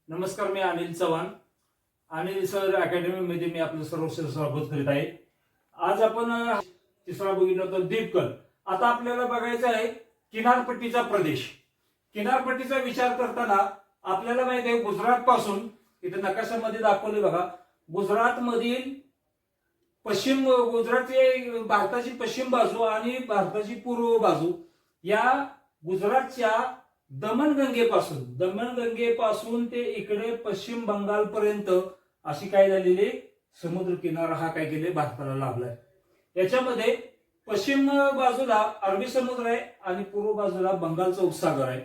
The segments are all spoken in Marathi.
नमस्कार, मी अनिल चव्हाण. अनिल सर अकॅडमीमध्ये मी आपलं सर्व स्वागत करीत आहे. आज आपण तिसरा बघितला तर द्वीपकल्प. आता आपल्याला बघायचं आहे किनारपट्टीचा प्रदेश. किनारपट्टीचा विचार करताना आपल्याला माहिती आहे गुजरात पासून इथे नकाशामध्ये दाखवले बघा, गुजरात मधील पश्चिम गुजरातची भारताची पश्चिम बाजू आणि भारताची पूर्व बाजू या गुजरातच्या दमणगंगेपासून ते इकडे पश्चिम बंगाल पर्यंत अशी काय झालेली समुद्र किनारा हा काय केले भारताला लाभलाय. याच्यामध्ये पश्चिम बाजूला अरबी समुद्र आहे आणि पूर्व बाजूला बंगालचा उपसागर आहे.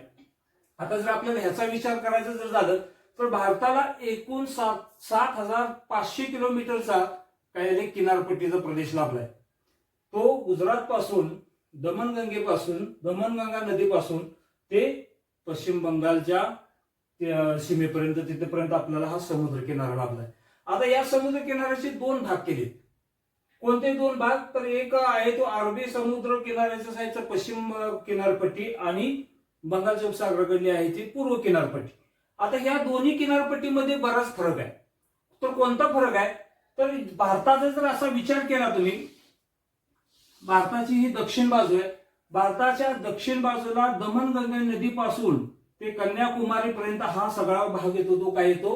आता जर आपल्याला ह्याचा विचार करायचा जर झालं तर भारताला एकूण 7,500 किलोमीटरचा काय किनारपट्टीचा प्रदेश लाभलाय. तो गुजरात पासून दमणगंगा नदीपासून ते पश्चिम बंगालच्या सीमेपर्यंत तिथेपर्यंत आपल्याला हा समुद्र किनारा लाभलाय. आता या समुद्र किनाऱ्याचे दोन भाग केले. कोणते दोन भाग? तर एक आहे तो अरबी समुद्र किनाऱ्याच्या साईडचा पश्चिम किनारपट्टी आणि बंगालच्या उपसागराकडली आहे ती पूर्व किनारपट्टी. आता ह्या दोन्ही किनारपट्टीमध्ये बराच फरक आहे. तर कोणता फरक आहे? तर भारताचा जर असा विचार केला तुम्ही, भारताची ही दक्षिण बाजू आहे. भारताच्या दक्षिण बाजूला दमणगंगा नदीपासून ते कन्याकुमारी पर्यंत हा सगळा भाग येतो. तो काय येतो?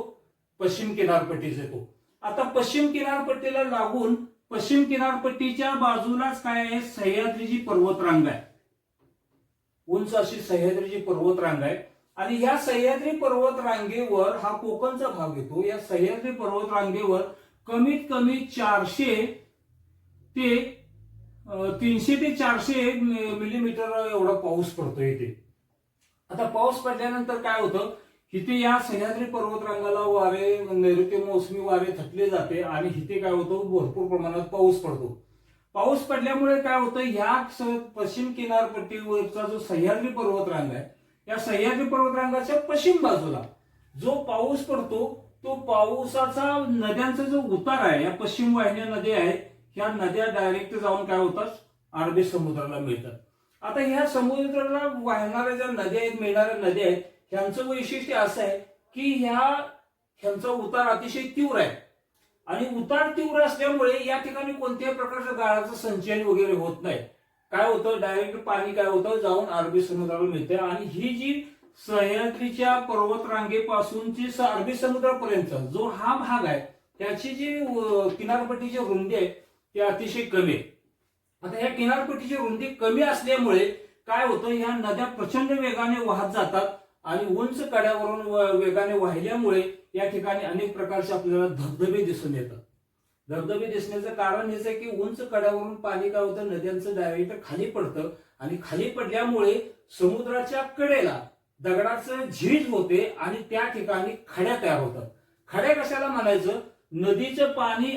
पश्चिम किनारपट्टीचा येतो. आता पश्चिम किनारपट्टीला लागून पश्चिम किनारपट्टीच्या बाजूलाच काय आहे? सह्याद्रीची पर्वतरांग आहे. उंच अशी सह्याद्रीची पर्वतरांग आहे आणि या सह्याद्री पर्वतरांगेवर हा कोकणचा भाग येतो. या सह्याद्री पर्वतरांगेवर कमीत कमी 300 ते 400 मिलीमीटर एवढा पाऊस पडतो इथे. आता पाऊस पडल्यानंतर काय होतं, इथे या सह्याद्री पर्वतरांगाला वारे, नैऋत्य मोसमी वारे थटले जाते आणि इथे काय होतं, भरपूर प्रमाणात पाऊस पडतो. पाऊस पडल्यामुळे काय होतं, ह्या पश्चिम किनारपट्टीवरचा जो सह्याद्री पर्वतरांग आहे, या सह्याद्री पर्वतरांगाच्या पश्चिम बाजूला जो पाऊस पडतो, तो पावसाचा नद्यांचा जो उतार आहे, या पश्चिम वाहिन्या नद्या आहेत, ह्या नद्या डायरेक्ट जाऊन काय होतात, अरबी समुद्राला मिळतात. आता ह्या समुद्राला वाहणाऱ्या ज्या नद्या आहेत, मिळणाऱ्या नद्या आहेत, ह्यांचं वैशिष्ट्य असं आहे की ह्यांचा उतार अतिशय तीव्र आहे आणि उतार तीव्र असल्यामुळे या ठिकाणी कोणत्याही प्रकारचं गाळाचं संचयन वगैरे होत नाही. काय होतं, डायरेक्ट पाणी काय होतं, जाऊन अरबी समुद्राला मिळते. आणि ही जी सह्याद्रीच्या पर्वतरांगेपासूनची अरबी समुद्रापर्यंत जो हा भाग आहे, त्याची जी किनारपट्टीची रुंदी आहे ती अतिशय कमी आहे. आता ह्या किनारपट्टीची रुंदी कमी असल्यामुळे काय होतं, ह्या नद्या प्रचंड वेगाने वाहत जातात आणि उंच कड्यावरून वेगाने वाहिल्यामुळे या ठिकाणी अनेक प्रकारचे आपल्याला धबधबे दिसून येतात. धबधबे दिसण्याचं कारण हेच आहे की उंच कड्यावरून पाणी काय होतं, नद्यांचं डायरेक्ट खाली पडतं आणि खाली पडल्यामुळे समुद्राच्या कडेला दगडाचं झीज होते आणि त्या ठिकाणी खड्या तयार होतात. खड्या कशाला म्हणायचं? नदीचं पाणी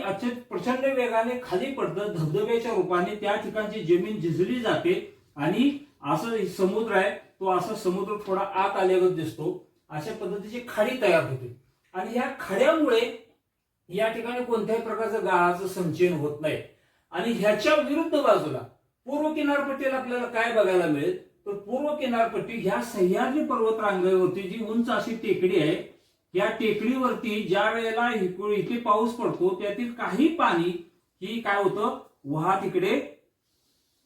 प्रचंड वेगाने खाली पडतं, धबधब्याच्या रूपाने त्या ठिकाणची जमीन झिजली जाते आणि असं समुद्र आहे तो असा समुद्र थोडा आत आल्यागत दिसतो. अशा पद्धतीची खाडी तयार होते आणि या खड्यामुळे या ठिकाणी कोणत्याही प्रकारचं गाळाचं संचयन होत नाही. आणि ह्याच्या विरुद्ध बाजूला पूर्व किनारपट्टीला आपल्याला काय बघायला मिळेल, तर पूर्व किनारपट्टी ह्या सह्याद्री पर्वतरांगेवरती जी उंच अशी टेकडी आहे, या टेकडीवरती ज्या वेळेला इथे पाऊस पडतो त्यातील काही पाणी ही काय होतं, वाहत इकडे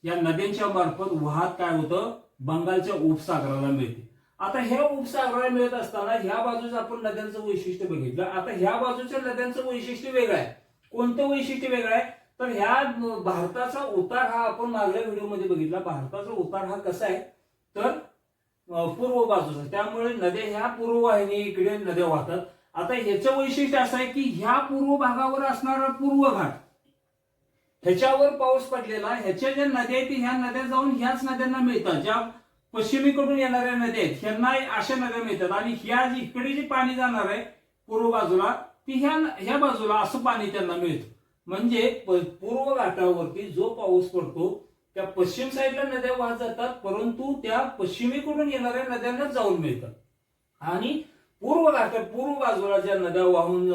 या नद्यांच्या मार्फत वाहत काय होतं, बंगालच्या उपसागराला मिळते. आता ह्या उपसागराला मिळत असताना ह्या बाजूचं आपण नद्यांचं वैशिष्ट्य बघितलं. आता ह्या बाजूच्या नद्यांचं वैशिष्ट्य वेगळं आहे. कोणतं वैशिष्ट्य वेगळं आहे? तर ह्या भारताचा उतार हा आपण मागल्या व्हिडिओमध्ये बघितला. भारताचा उतार हा कसा आहे, तर पूर्व बाजूचा, त्यामुळे नद्या ह्या पूर्व वाहिनी इकडे नद्या वाहतात. आता ह्याचं वैशिष्ट्य असं आहे की ह्या पूर्व भागावर असणारा पूर्व घाट, ह्याच्यावर पाऊस पडलेला, ह्याच्या ज्या नद्या आहेत ह्या नद्या जाऊन ह्याच नद्यांना मिळतात. ज्या पश्चिमेकडून येणाऱ्या नद्या आहेत ह्यांना अशा नद्या मिळतात आणि ह्या जी इकडे जी पाणी जाणार आहे पूर्व बाजूला, ती ह्या बाजूला असं पाणी त्यांना मिळतं. म्हणजे पूर्व घाटावरती जो पाऊस पडतो त्या पश्चिम साईडला नद्या वाहत जातात, परंतु त्या पश्चिमेकडून येणाऱ्या नद्यांना जाऊन मिळतात. आणि पूर्व बाजूला ज्या नद्या वाहून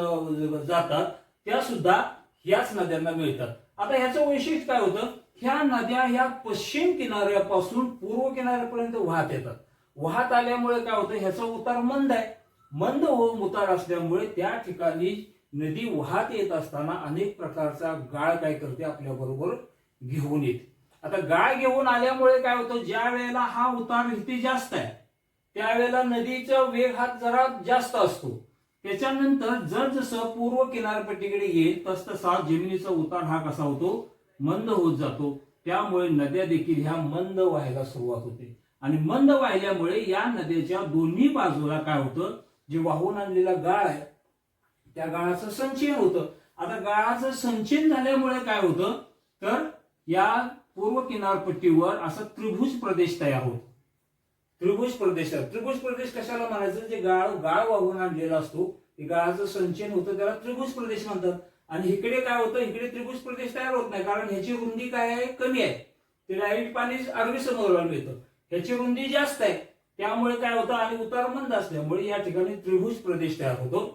जातात त्या सुद्धा ह्याच नद्यांना मिळतात. आता ह्याचं वैशिष्ट्य काय होतं, ह्या नद्या ह्या पश्चिम किनाऱ्यापासून पूर्व किनाऱ्यापर्यंत वाहत येतात. वाहत आल्यामुळे काय होतं, ह्याचा उतार मंद आहे मंद होऊन उतार असल्यामुळे त्या ठिकाणी नदी वाहत येत असताना अनेक प्रकारचा गाळ काय करते आपल्या बरोबर घेऊन येते. आता गाळ घेऊन आल्यामुळे काय होतं, ज्या वेळेला हा उतार इथे जास्त आहे त्यावेळेला नदीचा वेग हा जरा जास्त असतो. त्याच्यानंतर जसं पूर्व किनारपट्टीकडे येईल तसतसा जमिनीचा उतार हा कसा होतो, मंद होत जातो. त्यामुळे नद्या देखील ह्या मंद व्हायला सुरुवात होते आणि मंद वाहिल्यामुळे या नद्याच्या दोन्ही बाजूला काय होतं, जे वाहून आणलेला गाळ आहे त्या गाळाचं संचयन होतं. आता गाळाचं संचयन झाल्यामुळे काय होतं, तर या पूर्व किनारपट्टीवर असा त्रिभुज प्रदेश तयार होतो. त्रिभुज प्रदेश कशाला म्हणायचं, जे गाळ वाहून आणलेला असतो ते गाळाचं संचयन होतं त्याला त्रिभुज प्रदेश म्हणतात. आणि इकडे काय होतं, इकडे त्रिभुज प्रदेश तयार होत नाही कारण ह्याची रुंदी काय आहे, कमी आहे. ते डायरेक्ट पाणी अरबी समुद्राला मिळतं. ह्याची रुंदी जास्त आहे त्यामुळे काय होतं आणि उतार मंद असल्यामुळे या ठिकाणी त्रिभुज प्रदेश तयार होतो.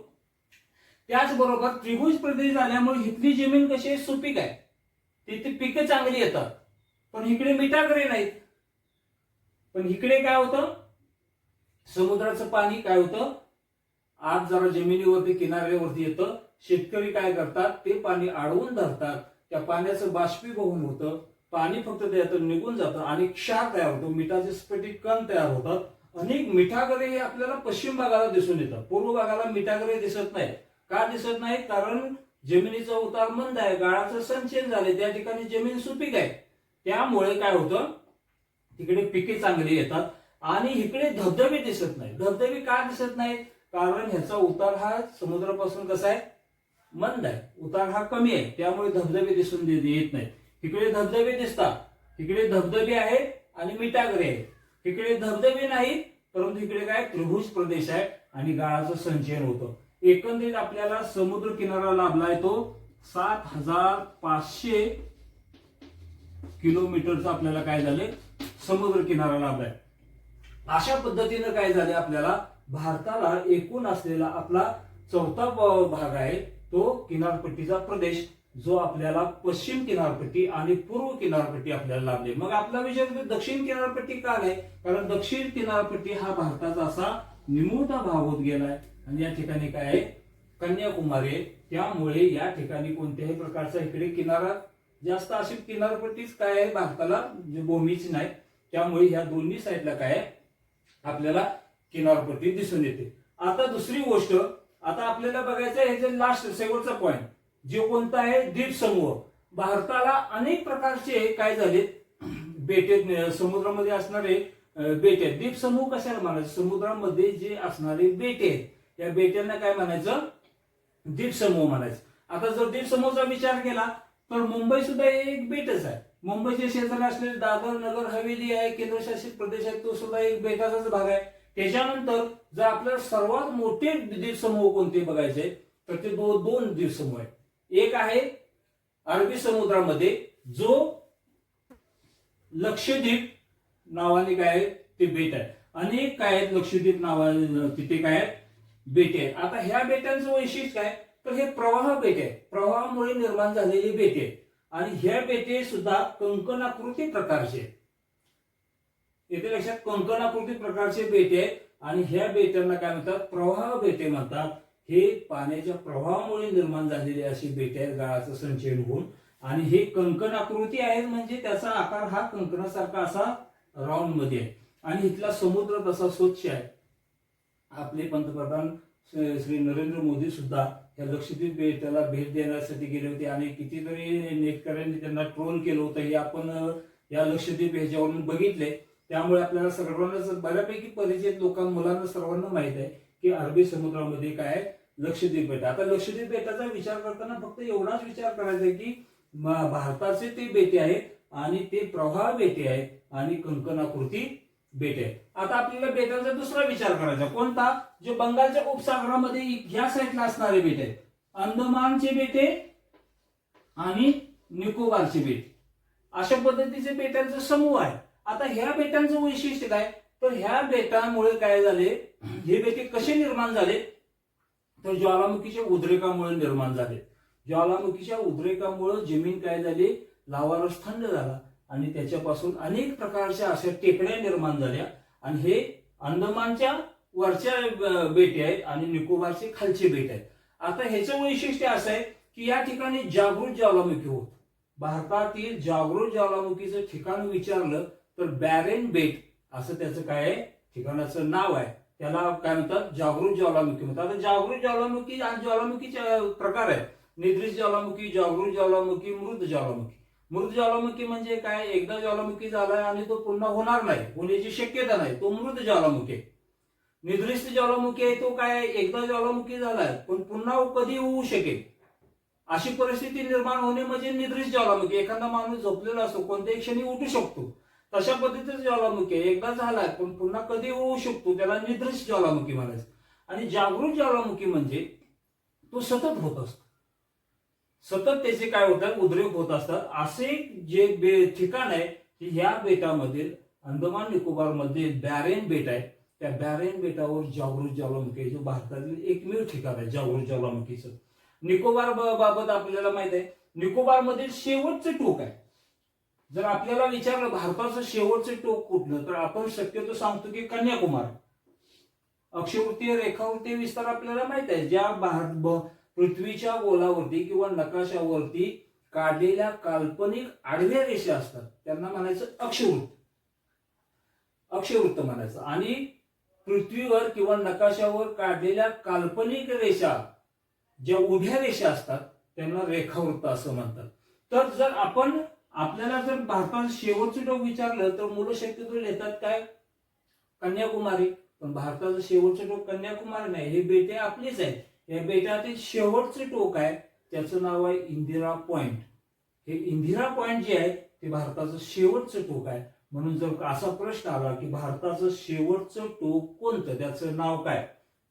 त्याचबरोबर त्रिभुज प्रदेश झाल्यामुळे इथली जमीन कशी आहे, सुपीक आहे, तिथे पिकं चांगली येतात. पण इकडे मिठागरे नाहीत. पण इकडे काय होतं, समुद्राचं पाणी काय होतं आज जरा जमिनीवरती किनाऱ्यावरती येतं. शेतकरी काय करतात, ते पाणी अडवून धरतात. त्या पाण्याचं बाष्पीभवन होतं, पाणी फक्त त्यातून निघून जातं आणि क्षार तयार होतो, मिठाचे स्फटिक कण तयार होतात. अनेक मिठागरे हे आपल्याला पश्चिम भागाला दिसून येतात, पूर्व भागाला मिठागरे दिसत नाही. का दिसत नाही, कारण जमिनीचा उतार मंद आहे, गाळाचं संचयन झाले, त्या ठिकाणी जमीन सुपीक आहे. त्यामुळे काय होतं, तिकडे पिके चांगली येतात आणि इकडे धबधबे दिसत नाही. धबधबे का दिसत नाही, कारण ह्याचा उतार हा समुद्रापासून कसा आहे, मंद आहे, उतार हा कमी आहे, त्यामुळे धबधबे दिसून येत नाही. इकडे धबधबे दिसतात, इकडे धबधबे आहेत आणि मिठागरे आहेत. इकडे धबधबे नाहीत परंतु इकडे काय त्रिभुज प्रदेश आहे आणि गाळाचं संचयन होतं. एकंदरीत आपल्याला समुद्र किनारा लाभलाय तो 7500 किलोमीटरचा आपल्याला काय झाले, समुद्र किनारा लाभलाय. अशा पद्धतीनं काय झाले, आपल्याला भारताला एकूण असलेला आपला चौथा भाग आहे तो किनारपट्टीचा प्रदेश, जो आपल्याला पश्चिम किनारपट्टी आणि पूर्व किनारपट्टी आपल्याला लाभले. मग आपला विचार दक्षिण किनारपट्टी का नाही, कारण दक्षिण किनारपट्टी हा भारताचा असा निमुळता भाग होत गेलाय आणि या ठिकाणी काय आहे, कन्याकुमारी आहे. त्यामुळे या ठिकाणी कोणत्याही प्रकारचा इकडे किनारा जास्त अशी किनारपट्टीच काय आहे भारताला भूमीची नाही. त्यामुळे ह्या दोन्ही साईडला काय आहे, आपल्याला किनारपट्टी दिसून येते. आता दुसरी गोष्ट, आता आपल्याला बघायचं आहे हे लास्ट शेवटचा पॉइंट जे कोणता आहे, द्वीपसमूह. भारताला अनेक प्रकारचे काय झाले बेटे, समुद्रामध्ये असणारे बेटे. द्वीपसमूह कशाला म्हणायचं, समुद्रामध्ये जे असणारे बेटे आहेत या बेट्यांना काय म्हणायचं, द्वीपसमूह म्हणायचं. आता जर द्वीपसमूहाचा विचार केला तर मुंबई सुद्धा एक बेटच आहे. मुंबईच्या शेजारी असलेले दादर नगर हवेली आहे, केंद्रशासित प्रदेश आहे, तो सुद्धा एक बेटाचाच भाग आहे. त्याच्यानंतर जर आपल्याला सर्वात मोठे द्वीपसमूह कोणते बघायचे तर ते दोन द्वीपसमूह आहेत. एक आहे अरबी समुद्रामध्ये जो लक्षद्वीप नावाने काय आहे ते बेट आहे. अनेक काय आहेत लक्षद्वीप नावाने तिथे काय आहेत बेटे आहेत. आता ह्या बेटांचं वैशिष्ट्य काय तर हे प्रवाह बेटे आहेत, प्रवाहामुळे निर्माण झालेली बेटे आहेत आणि ह्या बेटे सुद्धा कंकणाकृती प्रकारचे आहेत. येथे लक्षात, कंकणाकृती प्रकारचे बेटे आहेत आणि ह्या बेटांना काय म्हणतात, प्रवाह बेटे म्हणतात. हे पाण्याच्या प्रवाहामुळे निर्माण झालेले अशी बेटे आहेत गाळाचं संचयन होऊन, आणि हे कंकणाकृती आहेत म्हणजे त्याचा आकार हा कंकणासारखा असा राऊंड मध्ये आहे आणि इथला समुद्र तसा स्वच्छ आहे. आपले पंतप्रधान श्री नरेंद्र मोदी सुद्धा या लक्षद्वीप बेटाला भेट देण्यासाठी गेले होते आणि कितीतरी नेटकऱ्यांनी त्यांना ट्रोल केलं होतं. हे आपण या लक्षद्वीप ह्याच्यावरून बघितले. त्यामुळे आपल्याला सर्वांनाच बऱ्यापैकी परिचित मुलांना सर्वांना माहित आहे की अरबी समुद्रामध्ये काय लक्षद्वीप बेट. आता लक्षद्वीप बेटाचा विचार करताना फक्त एवढाच विचार करायचा आहे की भारताचे ते बेटे आहेत आणि ते प्रवाह बेटे आहेत आणि कंकणाकृती बेटे आहेत. आता आपल्याला बेटाचा दुसरा विचार करायचा कोणता, जे बंगालच्या उपसागरामध्ये ह्या साईडला असणारे बेटे आहेत, अंदमानचे बेटे आणि निकोबारचे बेट, अशा पद्धतीचे बेटांचा समूह आहे. आता ह्या बेटांचं वैशिष्ट्य काय तर ह्या बेटांमुळे काय झाले, हे बेटे कसे निर्माण झाले तर ज्वालामुखीच्या उद्रेकामुळे निर्माण झाले. ज्वालामुखीच्या उद्रेकामुळे जमीन काय झाली, लावारस थंड झाला आणि त्याच्यापासून अनेक प्रकारच्या अशा टेकड्या निर्माण झाल्या आणि हे अंदमानच्या वरच्या बेटे आहेत आणि निकोबारचे खालचे बेट आहेत. आता ह्याचं वैशिष्ट्य असं आहे की या ठिकाणी जागृत ज्वालामुखी होत. भारतातील जागृत ज्वालामुखीचं ठिकाण विचारलं तर बॅरेन बेट असं त्याचं काय आहे, ठिकाणाचं नाव आहे. त्याला काय म्हणतात, जागृत ज्वालामुखी म्हणतात. आता जागृत ज्वालामुखी आणि ज्वालामुखीचे प्रकार आहेत. निद्रित ज्वालामुखी, जागृत ज्वालामुखी, मृत ज्वालामुखी. मृत ज्वालामुखी म्हणजे काय, एकदा ज्वालामुखी झालाय आणि तो पुन्हा होणार नाही, होण्याची शक्यता नाही, तो मृत ज्वालामुखी. निद्रिस्त ज्वालामुखी आहे तो काय, एकदा ज्वालामुखी झालाय पण पुन्हा कधी होऊ शकेल अशी परिस्थिती निर्माण होणे म्हणजे निद्रिस्त ज्वालामुखी. एखादा माणूस झोपलेला असतो, कोणत्याही क्षणी उठू शकतो, तशा पद्धतीचं ज्वालामुखी आहे. एकदा झालाय पण पुन्हा कधी होऊ शकतो, त्याला निद्रिस्त ज्वालामुखी म्हणायचं. आणि जागृत ज्वालामुखी म्हणजे तो सतत होत असतो, सतत त्याचे काय होतात, उद्रेक होत असतात. असे जे ठिकाण आहे की ह्या बेटामधील अंदमान निकोबार मध्ये बॅरेन बेट आहे. त्या बॅरेन बेटावर जागृत ज्वालामुखी आहे, जो भारतातील एकमेव ठिकाण आहे जागृत ज्वालामुखीचं. निकोबार बाबत आपल्याला माहित आहे, निकोबार मधील शेवटचं टोक आहे. जर आपल्याला विचारलं भारताचं शेवटचं टोक कुठलं, तर आपण शक्यतो सांगतो की कन्याकुमारी. अक्षवृत्तीय रेखावृत्तीय विस्तार आपल्याला माहित आहे, ज्या पृथ्वीच्या गोलावरती किंवा नकाशावरती काढलेल्या काल्पनिक आडव्या रेषा असतात त्यांना म्हणायचं अक्षवृत्त, अक्षवृत्त म्हणायचं. आणि पृथ्वीवर किंवा नकाशावर काढलेल्या काल्पनिक रेषा ज्या उभ्या रेषा असतात त्यांना रेखावृत्त असं म्हणतात. तर जर आपल्याला जर भारताचं शेवटचं टोक विचारलं तर मुलं शक्यतो लिहितात काय, कन्याकुमारी. पण भारताचं शेवटचं टोक कन्याकुमारी नाही, हे बेटे आपलीच आहेत. या बेटातील शेवटचं टोक आहे त्याचं नाव आहे इंदिरा पॉइंट. हे इंदिरा पॉइंट जे आहे ते भारताचं शेवटचं टोक आहे. म्हणून जर असा प्रश्न आला की भारताचं शेवटचं टोक कोणतं, त्याचं नाव काय,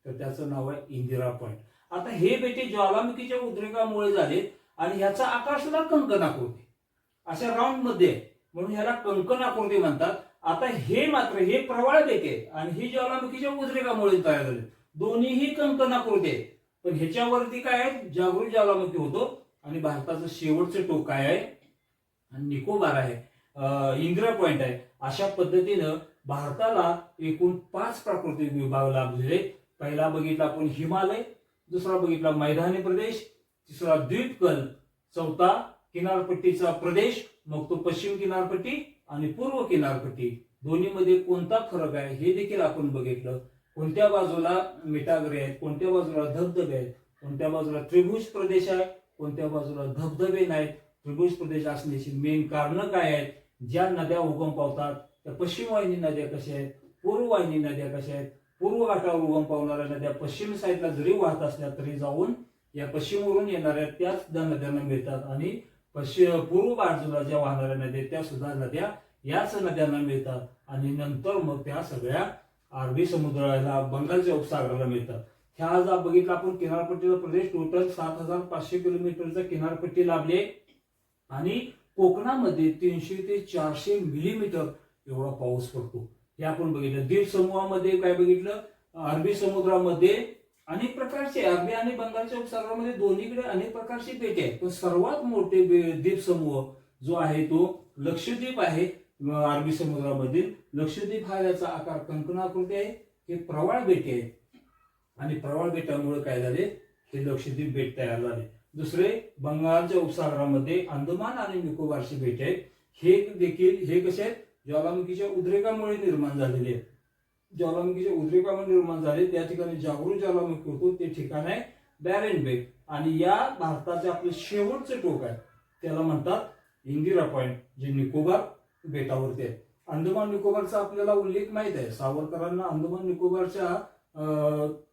तर त्याचं नाव आहे इंदिरा पॉइंट. आता हे बेटे ज्वालामुखीच्या उद्रेकामुळे झाले आणि ह्याचा आकार सुद्धा कंकणाकृती अशा राऊंड मध्ये, म्हणून ह्याला कंकणाकृती म्हणतात. आता हे मात्र हे प्रवाळ बेटे आणि ही ज्वालामुखीच्या उद्रेकामुळे तयार झाले, दोन्हीही कंकणाकृती आहे. पण ह्याच्यावरती काय आहे, जागृत ज्वालामुखी होतो. आणि भारताचं शेवटचं टोक काय आहे, निकोबार आहे, इंदिरा पॉइंट आहे. अशा पद्धतीनं भारताला एकूण 5 प्राकृतिक विभाग लाभलेले. पहिला बघितला आपण हिमालय, दुसरा बघितला मैदानी प्रदेश, तिसरा द्वीपकल्प, चौथा किनारपट्टीचा प्रदेश, मग तो पश्चिम किनारपट्टी आणि पूर्व किनारपट्टी. दोन्हीमध्ये कोणता फरक आहे हे देखील आपण बघितलं. कोणत्या बाजूला मिठागरे आहेत, कोणत्या बाजूला धबधबे आहेत, कोणत्या बाजूला त्रिभुज प्रदेश आहे, कोणत्या बाजूला धबधबे नाहीत. त्रिभुज प्रदेश असण्याची मेन कारणं काय आहेत, ज्या नद्या उगम पावतात त्या पश्चिम वाहिनी नद्या कशा आहेत, पूर्व वाहिनी नद्या कशा आहेत. पूर्व घाटावर उगम पावणाऱ्या नद्या पश्चिम साईडला जरी वाहत असल्या तरी जाऊन या पश्चिमवरून येणाऱ्या त्याच नद्यांना मिळतात आणि पूर्व बाजूला ज्या वाहणाऱ्या नद्या त्या सुद्धा नद्या याच नद्यांना मिळतात. आणि नंतर मग त्या सगळ्या अरबी समुद्राला, बंगालच्या उपसागराला मिळतात. ह्या जर बघितला आपण किनारपट्टीचा प्रदेश टोटल 7500 किलोमीटरचा किनारपट्टी लाभली आणि कोकणामध्ये 300 ते 400 मिलीमीटर एवढा पाऊस पडतो. हे आपण बघितलं. द्वीप समूहामध्ये काय बघितलं, अरबी समुद्रामध्ये अनेक प्रकारचे, अरबी आणि बंगालच्या उपसागरामध्ये दोन्हीकडे अनेक प्रकारचे बेटे आहेत. पण सर्वात मोठे द्वीप समूह जो आहे तो लक्षद्वीप आहे. अरबी समुद्रामधील लक्षद्वीप हा याचा आकार कंकणाकृती आहे. हे प्रवाळ बेटे आहेत आणि प्रवाळ बेटामुळे काय झाले, हे लक्षद्वीप बेट तयार झाले. दुसरे बंगालच्या उपसागरामध्ये अंदमान आणि निकोबारची बेटे आहेत. हे देखील हे कसे आहेत, ज्वालामुखीच्या उद्रेकामुळे निर्माण झालेले आहेत. ज्वालामुखीच्या उद्रेकामुळे निर्माण झाले त्या ठिकाणी जागृत ज्वालामुखी होतो, ते ठिकाण आहे बॅरेन बेट. आणि या भारताचे आपले शेवटचे टोक आहे त्याला म्हणतात इंदिरा पॉइंट, जे निकोबार बेटावरती आहे. अंदमान निकोबारचा आपल्याला उल्लेख माहित आहे. सावरकरांना अंदमान निकोबारच्या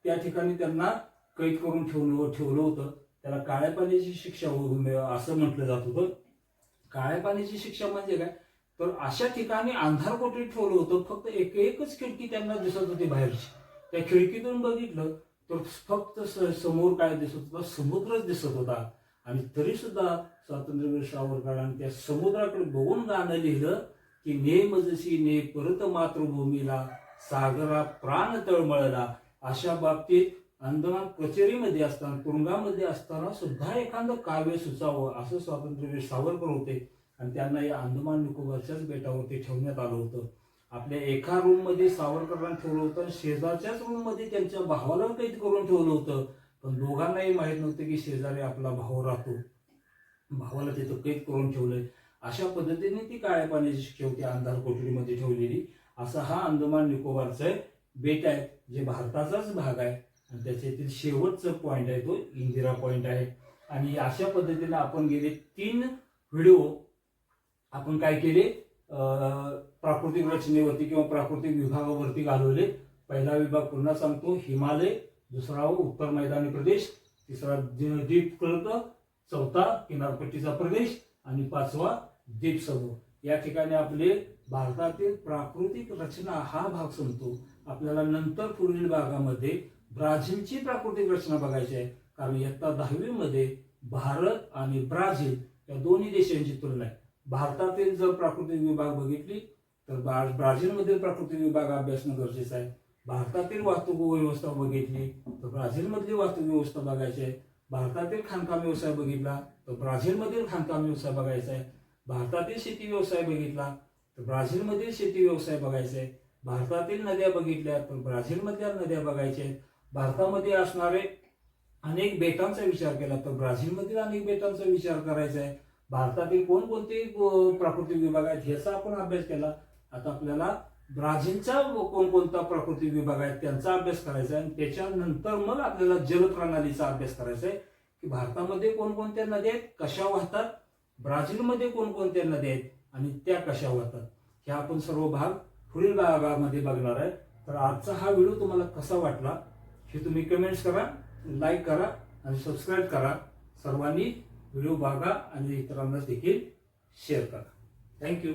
त्या ठिकाणी त्यांना कैद करून ठेवलं होतं. त्याला काळ्या पाण्याची शिक्षा असं म्हटलं जात होतं. काळ्या पाण्याची शिक्षा म्हणजे काय, तर अशा ठिकाणी अंधार कोठडीत ठेवलं होतं. फक्त एकच खिडकी त्यांना दिसत होती बाहेरची. त्या खिडकीतून बघितलं तर फक्त समोर काय दिसत होता, समुद्रच दिसत होता. आणि तरी सुद्धा स्वातंत्र्यवीर सावरकरांनी त्या समुद्राकडे बघून गाणं लिहिलं की ने मजसी ने परत मातृभूमीला, सागरा प्राण तळमळला. अशा बाबतीत अंदमान कचेरीमध्ये असताना, तुरुंगामध्ये असताना सुद्धा एखादं काव्य सुचावं असं स्वातंत्र्यवीर सावरकर होते आणि त्यांना या अंदमान निकोबारच्याच बेटावरती ठेवण्यात आलं होतं. आपल्या एका रूम मध्ये सावरकरांना ठेवलं होतं आणि शेजारच्याच रूम मध्ये त्यांच्या भावाला कैद करून ठेवलं होतं. पण दोघांनाही माहित नव्हतं की शेजारी आपला भाऊ राहतो, भावाला तिथं कैद करून ठेवलंय. अशा पद्धतीने ती काळ्या पाण्याची शेवटी अंधार कोठडीमध्ये ठेवलेली. असा हा अंदमान निकोबारचा बेट आहे, जे भारताचाच भाग आहे आणि त्याच्यातील शेवटचा पॉइंट आहे तो इंदिरा पॉइंट आहे. आणि अशा पद्धतीने आपण गेले 3 व्हिडिओ आपण काय केले, प्राकृतिक रचनेवरती किंवा प्राकृतिक विभागावरती घालवले. पहिला विभाग पुन्हा सांगतो, हिमालय. दुसरा उत्तर मैदानी प्रदेश. तिसरा द्वीपकल्प. चौथा किनारपट्टीचा प्रदेश. आणि 5वा द्वीपसमूह. या ठिकाणी आपले भारतातील प्राकृतिक रचना हा भाग संपतो. आपल्याला नंतर पुढील भागामध्ये ब्राझीलची प्राकृतिक रचना बघायची आहे, कारण इयत्ता 10वी मध्ये भारत आणि ब्राझील या दोन्ही देशांची तुलना आहे. भारतातील जर प्राकृतिक विभाग बघितली तर ब्राझीलमधील प्राकृतिक विभाग अभ्यासणं गरजेचं आहे. भारतातील वाहतूक व्यवस्था बघितली तर ब्राझीलमधली वाहतूक व्यवस्था बघायची आहे. भारतातील खाणकाम व्यवसाय बघितला तर ब्राझीलमधील खाणकाम व्यवसाय बघायचा आहे. भारतातील शेती व्यवसाय बघितला तर ब्राझीलमधील शेती व्यवसाय बघायचा आहे. भारतातील नद्या बघितल्या तर ब्राझीलमधल्या नद्या बघायच्या आहेत. भारतामध्ये असणारे अनेक बेटांचा विचार केला तर ब्राझीलमधील अनेक बेटांचा विचार करायचा आहे. भारतातील कोणकोणते प्राकृतिक विभाग आहेत ह्याचा आपण अभ्यास केला. आता आपल्याला ब्राझीलचा कोणकोणता प्राकृतिक विभाग आहे त्यांचा अभ्यास करायचा आहे आणि त्याच्यानंतर मग आपल्याला जलप्रणालीचा अभ्यास करायचा आहे की भारतामध्ये कोणकोणत्या नद्या आहेत, कशा वाहतात, ब्राझीलमध्ये कोणकोणत्या नद्या आहेत आणि त्या कशा वाहतात. हे आपण सर्व भाग पुढील भागामध्ये बघणार आहे. तर आजचा हा व्हिडिओ तुम्हाला कसा वाटला हे तुम्ही कमेंट्स करा, लाईक करा आणि सबस्क्राईब करा. सर्वांनी व्हिडिओ बघा आणि इतरांना देखील शेअर करा. थँक्यू.